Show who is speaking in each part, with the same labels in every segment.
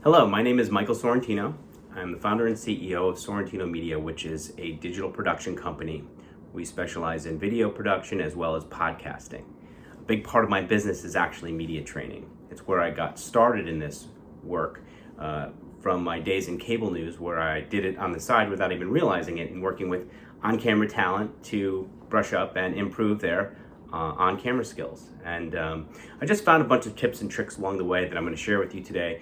Speaker 1: Hello, my name is Michael Sorrentino. I'm the founder and CEO of Sorrentino Media, which is a digital production company. We specialize in video production as well as podcasting. A big part of my business is actually media training. It's where I got started in this work from my days in cable news, where I did it on the side without even realizing it, and working with on-camera talent to brush up and improve their on-camera skills. And I just found a bunch of tips and tricks along the way that I'm going to share with you today.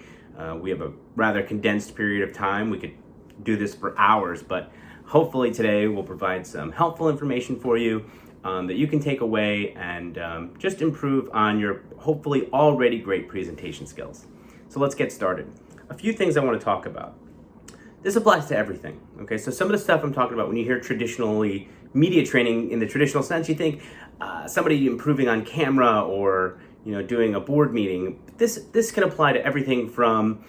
Speaker 1: We have a rather condensed period of time. We could do this for hours, but hopefully today we'll provide some helpful information for you that you can take away and just improve on your hopefully already great presentation skills. So let's get started. A few things I want to talk about. This applies to everything, okay? So some of the stuff I'm talking about, when you hear traditionally media training in the traditional sense, you think somebody improving on camera or doing a board meeting. This can apply to everything from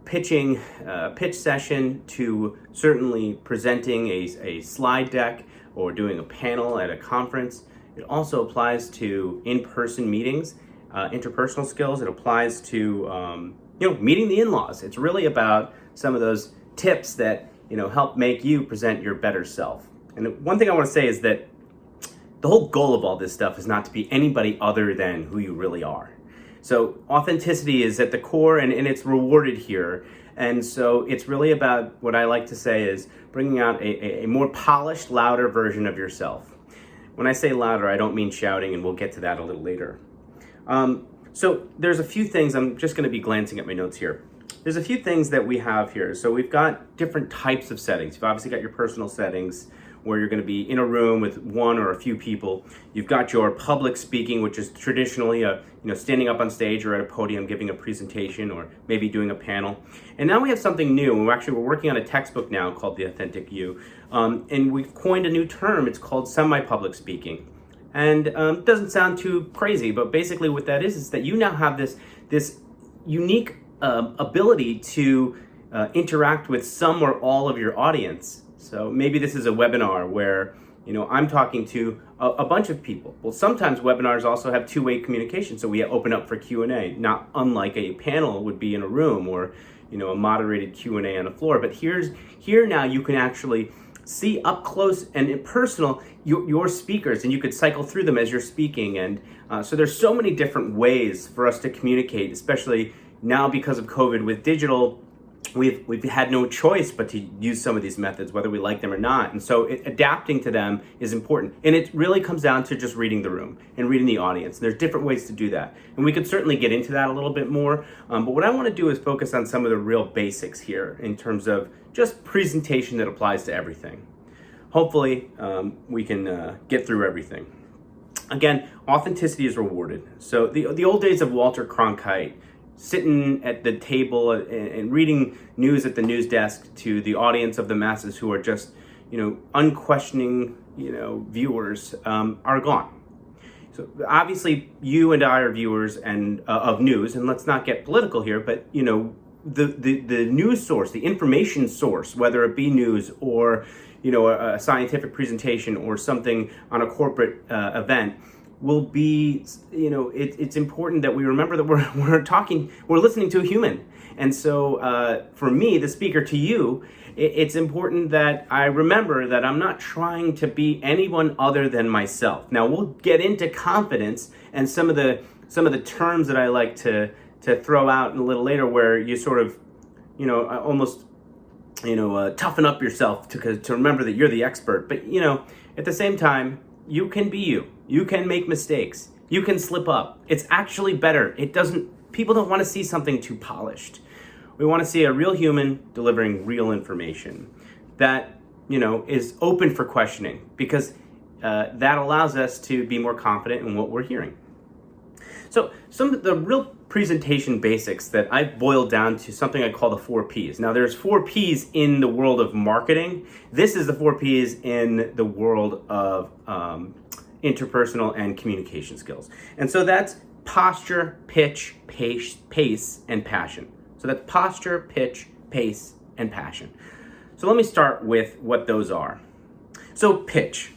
Speaker 1: pitching a pitch session to certainly presenting a slide deck or doing a panel at a conference. It also applies to in-person meetings, interpersonal skills. It applies to meeting the in-laws. It's really about some of those tips that help make you present your better self. And one thing I want to say is that the whole goal of all this stuff is not to be anybody other than who you really are. So authenticity is at the core, and it's rewarded here. And so it's really about, what I like to say is bringing out a more polished, louder version of yourself. When I say louder, I don't mean shouting, and we'll get to that a little later. So there's a few things, I'm just going to be glancing at my notes here. There's a few things that we have here. So we've got different types of settings. You've obviously got your personal settings, where you're going to be in a room with one or a few people. You've got your public speaking, which is traditionally standing up on stage or at a podium giving a presentation or maybe doing a panel. And now we have something new. We're working on a textbook now called The Authentic You. And we've coined a new term. It's called semi-public speaking. And it doesn't sound too crazy, but basically what that is that you now have this unique ability to interact with some or all of your audience. So maybe this is a webinar where I'm talking to a bunch of people. Well, sometimes webinars also have two-way communication, so we open up for Q&A, not unlike a panel would be in a room or a moderated Q&A on the floor. But here now you can actually see up close and personal your speakers, and you could cycle through them as you're speaking. And so there's so many different ways for us to communicate, especially now because of COVID with digital. We've had no choice but to use some of these methods, whether we like them or not. And so adapting to them is important. And it really comes down to just reading the room and reading the audience. And there's different ways to do that. And we could certainly get into that a little bit more. But what I want to do is focus on some of the real basics here in terms of just presentation that applies to everything. Hopefully, we can get through everything. Again, authenticity is rewarded. So the old days of Walter Cronkite, sitting at the table and reading news at the news desk to the audience of the masses who are just, unquestioning, viewers, are gone. So obviously you and I are viewers and of news, and let's not get political here, but the news source, the information source, whether it be news or a scientific presentation or something on a corporate event, will be, it's important that we remember that we're listening to a human. And so for me, the speaker, to you, it's important that I remember that I'm not trying to be anyone other than myself. Now we'll get into confidence and some of the terms that I like to throw out a little later, where you sort of, almost, toughen up yourself to remember that you're the expert. But, at the same time, you can be you. You can make mistakes. You can slip up. It's actually better. People don't want to see something too polished. We want to see a real human delivering real information that, is open for questioning, because that allows us to be more confident in what we're hearing. So some of the real presentation basics that I've boiled down to something I call the 4 Ps. Now there's 4 Ps in the world of marketing. This is the 4 Ps in the world of interpersonal and communication skills. And so that's posture, pitch, pace, and passion. So that's posture, pitch, pace, and passion. So let me start with what those are. So pitch.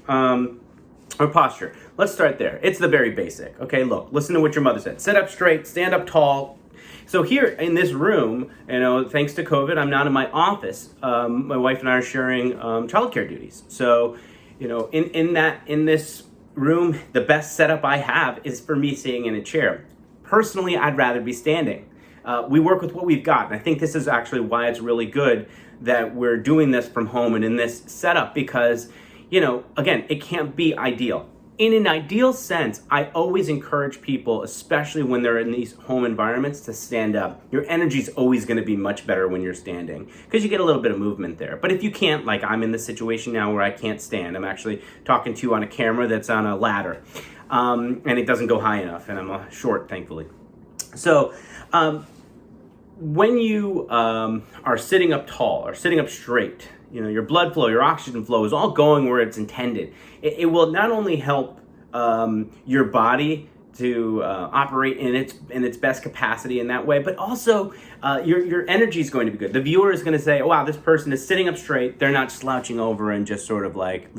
Speaker 1: Or posture. Let's start there. It's the very basic. Okay, look, listen to what your mother said. Sit up straight, stand up tall, So here in this room, thanks to COVID, I'm not in my office. My wife and I are sharing childcare duties. So, in this room, the best setup I have is for me sitting in a chair. Personally, I'd rather be standing. We work with what we've got, and I think this is actually why it's really good that we're doing this from home and in this setup, because, again, it can't be ideal. In an ideal sense, I always encourage people, especially when they're in these home environments, to stand up. Your energy is always going to be much better when you're standing because you get a little bit of movement there. But if you can't, like I'm in the situation now where I can't stand, I'm actually talking to you on a camera that's on a ladder, and it doesn't go high enough, and I'm short, thankfully. So when you are sitting up tall or sitting up straight, your blood flow, your oxygen flow is all going where it's intended. It will not only help your body to operate in its best capacity in that way, but also your energy is going to be good. The viewer is going to say, oh, wow, this person is sitting up straight. They're not slouching over and just sort of like,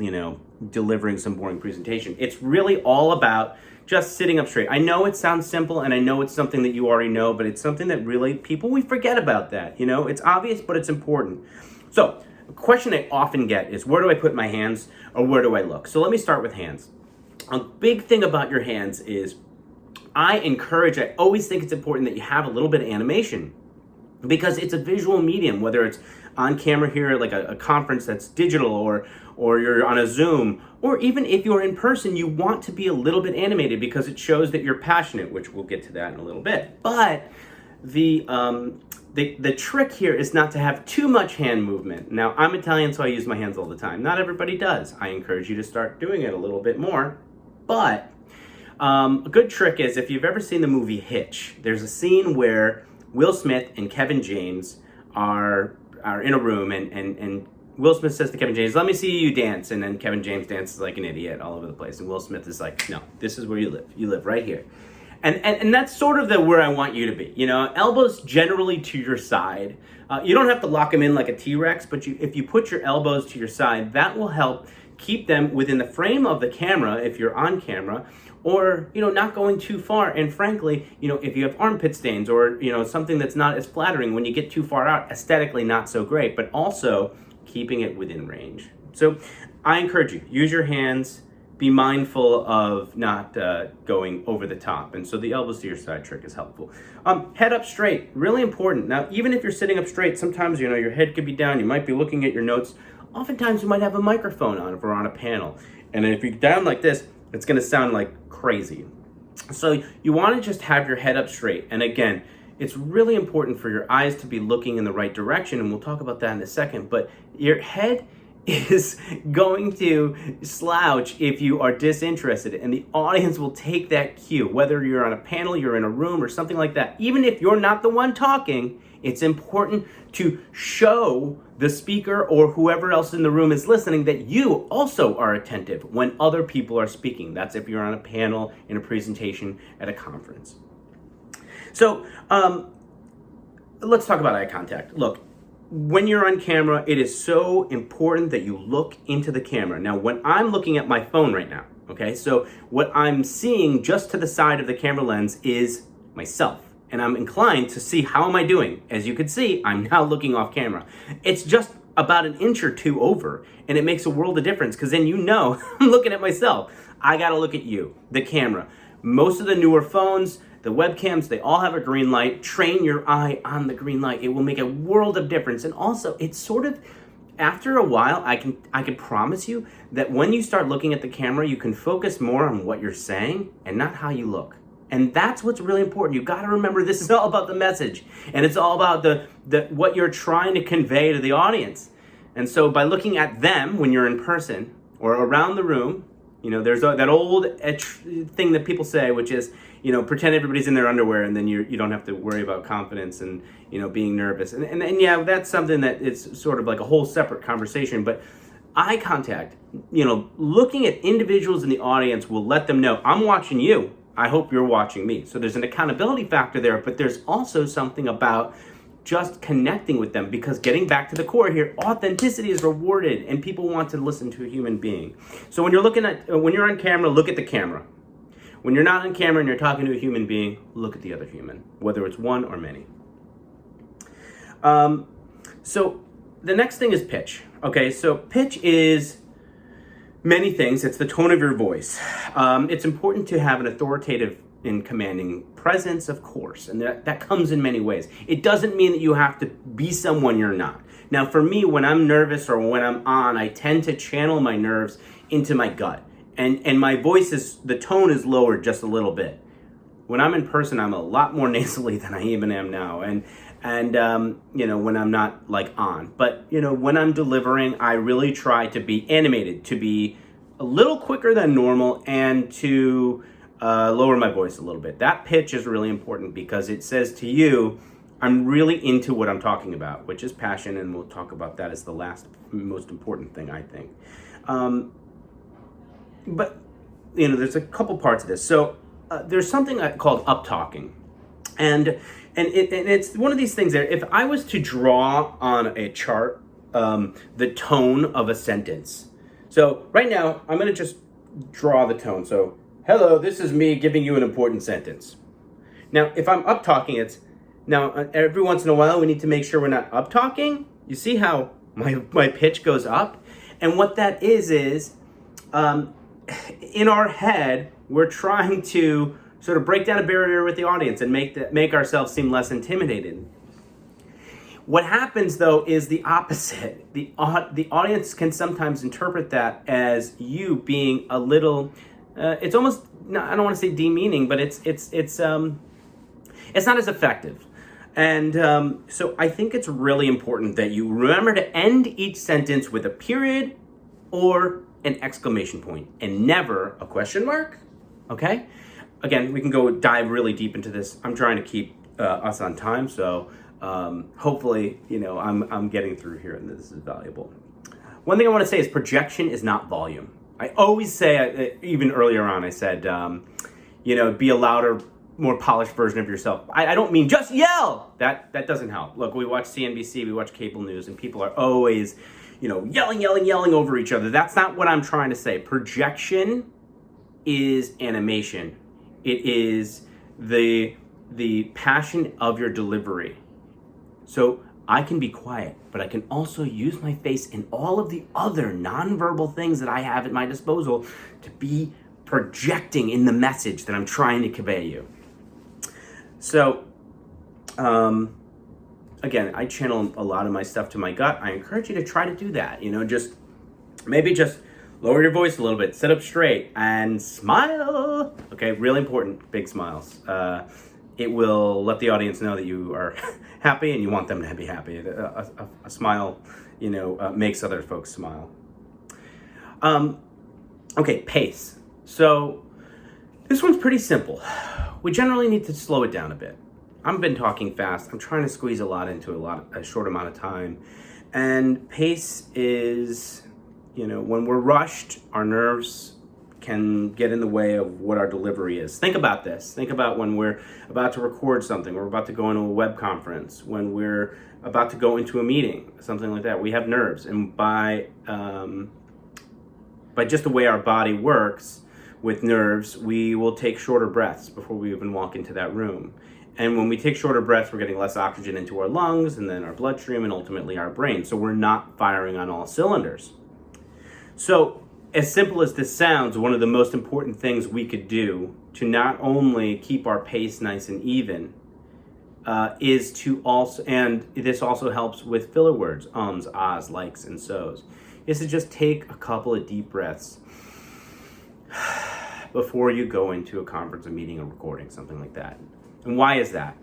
Speaker 1: delivering some boring presentation. It's really all about just sitting up straight. I know it sounds simple, and I know it's something that you already know, but it's something that really we forget about that. It's obvious, but it's important. So a question I often get is, where do I put my hands, or where do I look? So let me start with hands. A big thing about your hands is I always think it's important that you have a little bit of animation, because it's a visual medium, whether it's on camera here, like a conference that's digital, or you're on a Zoom, or even if you're in person, you want to be a little bit animated because it shows that you're passionate, which we'll get to that in a little bit. But the trick here is not to have too much hand movement. Now, I'm Italian, so I use my hands all the time. Not everybody does. I encourage you to start doing it a little bit more. But a good trick is, if you've ever seen the movie Hitch, there's a scene where Will Smith and Kevin James are in a room, and Will Smith says to Kevin James, let me see you dance. And then Kevin James dances like an idiot all over the place. And Will Smith is like, no, this is where you live. You live right here. And that's sort of where I want you to be. Elbows generally to your side. You don't have to lock them in like a T-Rex, but if you put your elbows to your side, that will help keep them within the frame of the camera if you're on camera, or, not going too far. And frankly, if you have armpit stains or, something that's not as flattering when you get too far out, aesthetically not so great, but also keeping it within range. So I encourage you, use your hands. Be mindful of not going over the top. And so the elbows to your side trick is helpful. Head up straight, really important. Now, even if you're sitting up straight, sometimes, your head could be down. You might be looking at your notes. Oftentimes, you might have a microphone on if we're on a panel. And then if you're down like this, it's going to sound like crazy. So you want to just have your head up straight. And again, it's really important for your eyes to be looking in the right direction. And we'll talk about that in a second. But your head is going to slouch if you are disinterested, and the audience will take that cue. Whether you're on a panel, you're in a room, or something like that, even if you're not the one talking, it's important to show the speaker or whoever else in the room is listening that you also are attentive when other people are speaking. That's if you're on a panel, in a presentation, at a conference. So let's talk about eye contact. Look, when you're on camera, it is so important that you look into the camera. Now, when I'm looking at my phone right now, okay, so what I'm seeing just to the side of the camera lens is myself. And I'm inclined to see, how am I doing? As you can see, I'm now looking off camera. It's just about an inch or two over, and it makes a world of difference, because then I'm looking at myself. I gotta look at you, the camera. Most of the newer phones, the webcams, they all have a green light. Train your eye on the green light. It will make a world of difference. And also, it's sort of, after a while, I can promise you that when you start looking at the camera, you can focus more on what you're saying and not how you look. And that's what's really important. You got to remember, this is all about the message, and it's all about the what you're trying to convey to the audience. And so by looking at them when you're in person or around the room, there's that old thing that people say, which is, pretend everybody's in their underwear, and then you don't have to worry about confidence and, being nervous. And yeah, that's something that it's sort of like a whole separate conversation. But eye contact, looking at individuals in the audience will let them know, I'm watching you. I hope you're watching me. So there's an accountability factor there, but there's also something about just connecting with them, because getting back to the core here, authenticity is rewarded, and people want to listen to a human being. So when you're on camera, look at the camera. when you're not on camera and you're talking to a human being, look at the other human, whether it's one or many. So the next thing is pitch. Okay, so pitch is many things. It's the tone of your voice. It's important to have an authoritative and commanding presence, of course, and that comes in many ways. It doesn't mean that you have to be someone you're not. Now, for me, when I'm nervous or when I'm on, I tend to channel my nerves into my gut, and my voice the tone is lowered just a little bit. When I'm in person, I'm a lot more nasally than I even am now, and when I'm not like on. But when I'm delivering, I really try to be animated, to be a little quicker than normal, and to lower my voice a little bit. That pitch is really important because it says to you, I'm really into what I'm talking about, which is passion, and we'll talk about that as the last most important thing, I think. But there's a couple parts of this. So there's something called up-talking, and it's one of these things that if I was to draw on a chart the tone of a sentence. So right now, I'm going to just draw the tone. So, hello, this is me giving you an important sentence. Now, if I'm up-talking, now, every once in a while, we need to make sure we're not up-talking. You see how my pitch goes up? And what that is in our head, we're trying to sort of break down a barrier with the audience and make ourselves seem less intimidated. What happens, though, is the opposite. The audience can sometimes interpret that as you being a little, it's almost, I don't want to say demeaning, but it's not as effective. And so I think it's really important that you remember to end each sentence with a period or an exclamation point and never a question mark, okay? Again, we can dive really deep into this. I'm trying to keep us on time, so hopefully, I'm getting through here and this is valuable. One thing I want to say is projection is not volume. I always say, even earlier on, I said, be a louder, more polished version of yourself. I don't mean just yell. That doesn't help. Look, we watch CNBC, we watch cable news, and people are always, yelling over each other. That's not what I'm trying to say. Projection is animation. It is the passion of your delivery. So I can be quiet, but I can also use my face and all of the other nonverbal things that I have at my disposal to be projecting in the message that I'm trying to convey you. So, again, I channel a lot of my stuff to my gut. I encourage you to try to do that. Just lower your voice a little bit, sit up straight, and smile. Okay, really important, big smiles. It will let the audience know that you are happy and you want them to be happy. A smile, makes other folks smile. Okay, pace. So this one's pretty simple. We generally need to slow it down a bit. I've been talking fast. I'm trying to squeeze a lot into a short amount of time. And pace is, when we're rushed, our nerves can get in the way of what our delivery is. Think about this. Think about when we're about to record something, we're about to go into a web conference, when we're about to go into a meeting, something like that. We have nerves, and by just the way our body works with nerves, we will take shorter breaths before we even walk into that room. And when we take shorter breaths, we're getting less oxygen into our lungs and then our bloodstream and ultimately our brain. So we're not firing on all cylinders. So as simple as this sounds, one of the most important things we could do to not only keep our pace nice and even is to also, and this also helps with filler words, ums, ahs, likes, and so's, is to just take a couple of deep breaths before you go into a conference, a meeting, a recording, something like that. And why is that?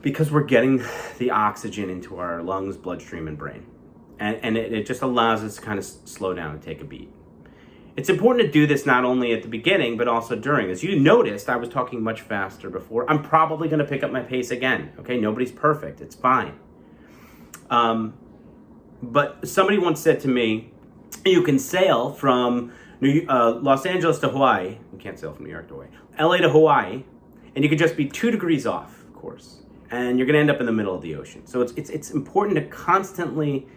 Speaker 1: Because we're getting the oxygen into our lungs, bloodstream, and brain. And it just allows us to kind of slow down and take a beat. It's important to do this not only at the beginning, but also during. As you noticed, I was talking much faster before. I'm probably going to pick up my pace again. Okay, nobody's perfect. It's fine. But somebody once said to me, you can sail from Los Angeles to Hawaii. You can't sail from New York to Hawaii. LA to Hawaii. And you could just be 2 degrees off, of course. And you're going to end up in the middle of the ocean. So it's important to constantly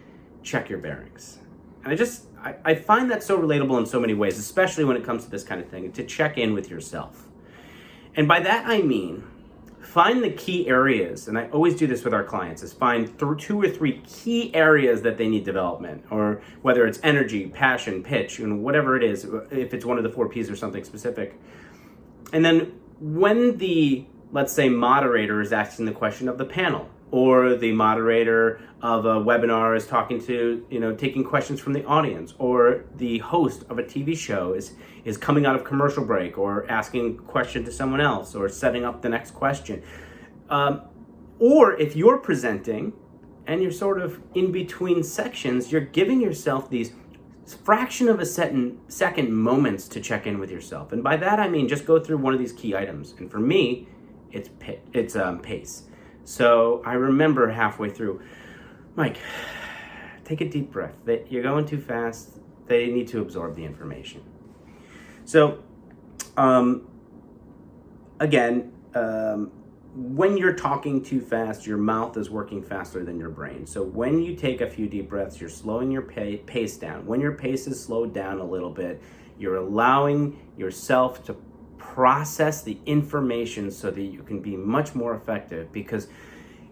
Speaker 1: check your bearings. And I find that so relatable in so many ways, especially when it comes to this kind of thing, to check in with yourself. And by that I mean, find the key areas, and I always do this with our clients, is find 2 or 3 key areas that they need development, or whether it's energy, passion, pitch, whatever it is, if it's one of the 4 Ps or something specific. And then when the, let's say, moderator is asking the question of the panel, or the moderator of a webinar is talking to, taking questions from the audience, or the host of a TV show is coming out of commercial break or asking a question to someone else or setting up the next question. Or if you're presenting and you're sort of in between sections, you're giving yourself these fraction of a second moments to check in with yourself. And by that I mean just go through one of these key items. And for me, it's pace. So I remember halfway through, Mike, take a deep breath. You're going too fast. They need to absorb the information. So, again, when you're talking too fast, your mouth is working faster than your brain. So when you take a few deep breaths, you're slowing your pace down. When your pace is slowed down a little bit, you're allowing yourself to process the information so that you can be much more effective, because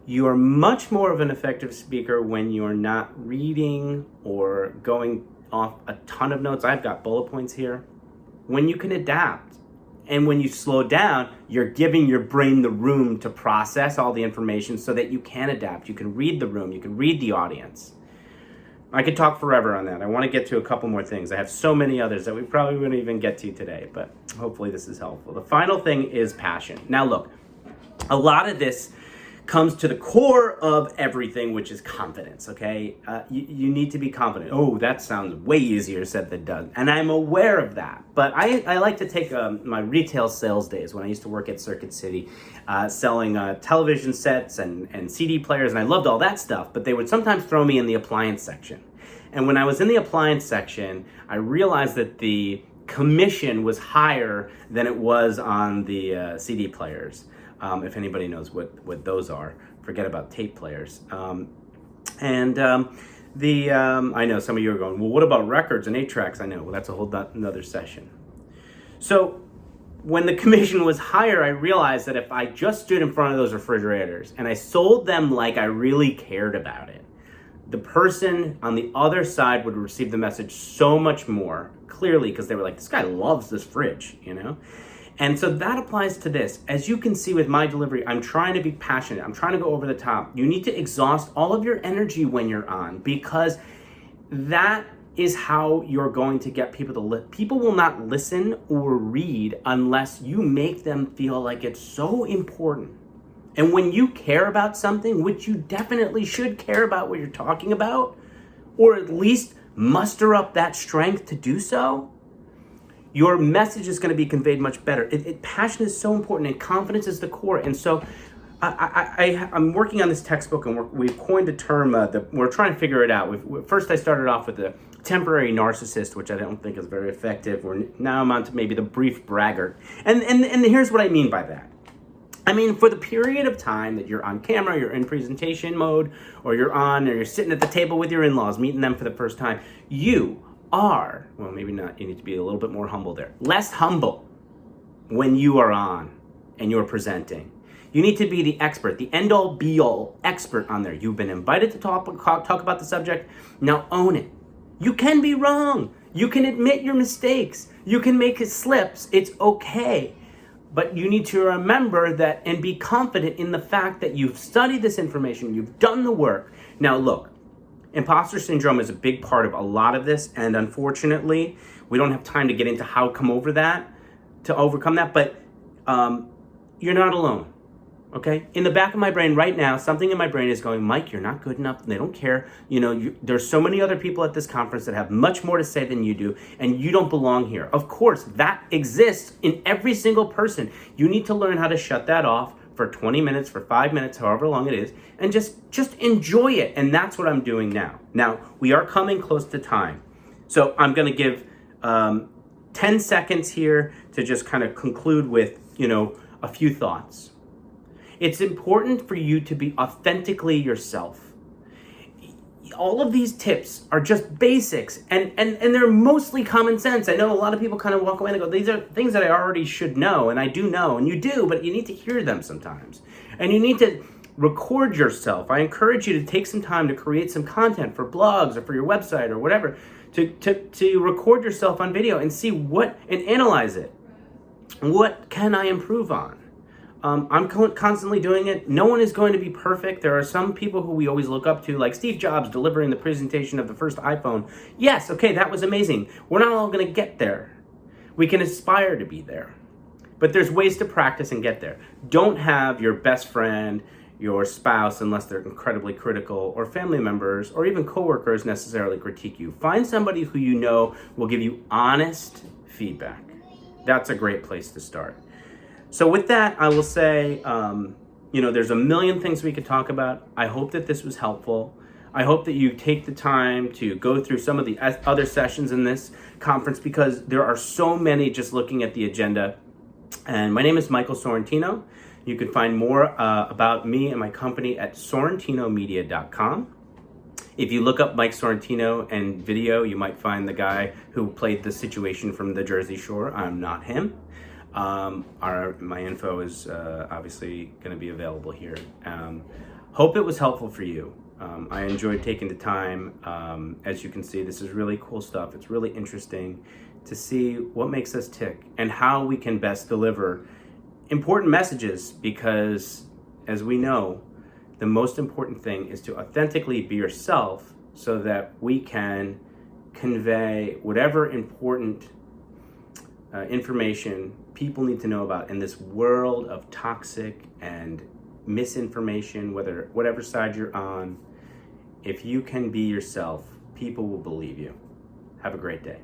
Speaker 1: you are much more of an effective speaker when you're not reading or going off a ton of notes. I've got bullet points here. When you can adapt, and when you slow down, you're giving your brain the room to process all the information so that you can adapt. You can read the room, you can read the audience. I could talk forever on that. I want to get to a couple more things. I have so many others that we probably wouldn't even get to today, but hopefully this is helpful. The final thing is passion. Now look, a lot of this comes to the core of everything, which is confidence, okay? You need to be confident. Oh, that sounds way easier said than done. And I'm aware of that. But I like to take my retail sales days when I used to work at Circuit City, selling television sets and CD players, and I loved all that stuff, but they would sometimes throw me in the appliance section. And when I was in the appliance section, I realized that the commission was higher than it was on the CD players. If anybody knows what those are, forget about tape players. I know some of you are going, well, what about records and 8-tracks? I know, well, that's a whole another session. So when the commission was higher, I realized that if I just stood in front of those refrigerators and I sold them like I really cared about it, the person on the other side would receive the message so much more clearly, because they were like, this guy loves this fridge, And so that applies to this. As you can see with my delivery, I'm trying to be passionate. I'm trying to go over the top. You need to exhaust all of your energy when you're on, because that is how you're going to get people to people will not listen or read unless you make them feel like it's so important. And when you care about something, which you definitely should care about what you're talking about, or at least muster up that strength to do so, your message is going to be conveyed much better. Passion is so important, and confidence is the core. And so I'm working on this textbook, and we've coined a term that we're trying to figure it out. First, I started off with the temporary narcissist, which I don't think is very effective. Now I'm on to maybe the brief braggart. And here's what I mean by that. I mean, for the period of time that you're on camera, you're in presentation mode, or you're sitting at the table with your in-laws, meeting them for the first time, you are, well, maybe not, you need to be a little bit more humble there. Less humble when you are on and you're presenting. You need to be the expert, the end-all, be-all expert on there. You've been invited to talk about the subject. Now own it. You can be wrong. You can admit your mistakes. You can make slips. It's okay. But you need to remember that and be confident in the fact that you've studied this information, you've done the work. Now look, imposter syndrome is a big part of a lot of this, and unfortunately, we don't have time to get into how to overcome that, but you're not alone, okay? In the back of my brain right now, something in my brain is going, Mike, you're not good enough, they don't care. There's so many other people at this conference that have much more to say than you do, and you don't belong here. Of course, that exists in every single person. You need to learn how to shut that off for 20 minutes, for 5 minutes, however long it is, and just enjoy it. And that's what I'm doing now. Now, we are coming close to time. So I'm going to give 10 seconds here to just kind of conclude with, a few thoughts. It's important for you to be authentically yourself. all of these tips are just basics, and they're mostly common sense. I know a lot of people kind of walk away and go, these are things that I already should know, and I do know, and you do, but you need to hear them sometimes. And you need to record yourself. I encourage you to take some time to create some content for blogs or for your website or whatever, to record yourself on video and see and analyze it. What can I improve on? I'm constantly doing it. No one is going to be perfect. There are some people who we always look up to, like Steve Jobs delivering the presentation of the first iPhone. Yes, okay, that was amazing. We're not all going to get there. We can aspire to be there. But there's ways to practice and get there. Don't have your best friend, your spouse, unless they're incredibly critical, or family members, or even coworkers necessarily critique you. Find somebody who you know will give you honest feedback. That's a great place to start. So with that, I will say, there's a million things we could talk about. I hope that this was helpful. I hope that you take the time to go through some of the other sessions in this conference, because there are so many just looking at the agenda. And my name is Michael Sorrentino. You can find more about me and my company at sorrentinomedia.com. If you look up Mike Sorrentino and video, you might find the guy who played the situation from the Jersey Shore. I'm not him. My info is obviously going to be available here. Hope it was helpful for you. I enjoyed taking the time. As you can see, this is really cool stuff. It's really interesting to see what makes us tick and how we can best deliver important messages, because as we know, the most important thing is to authentically be yourself so that we can convey whatever important information people need to know about in this world of toxic and misinformation, whatever side you're on. If you can be yourself, people will believe you. Have a great day.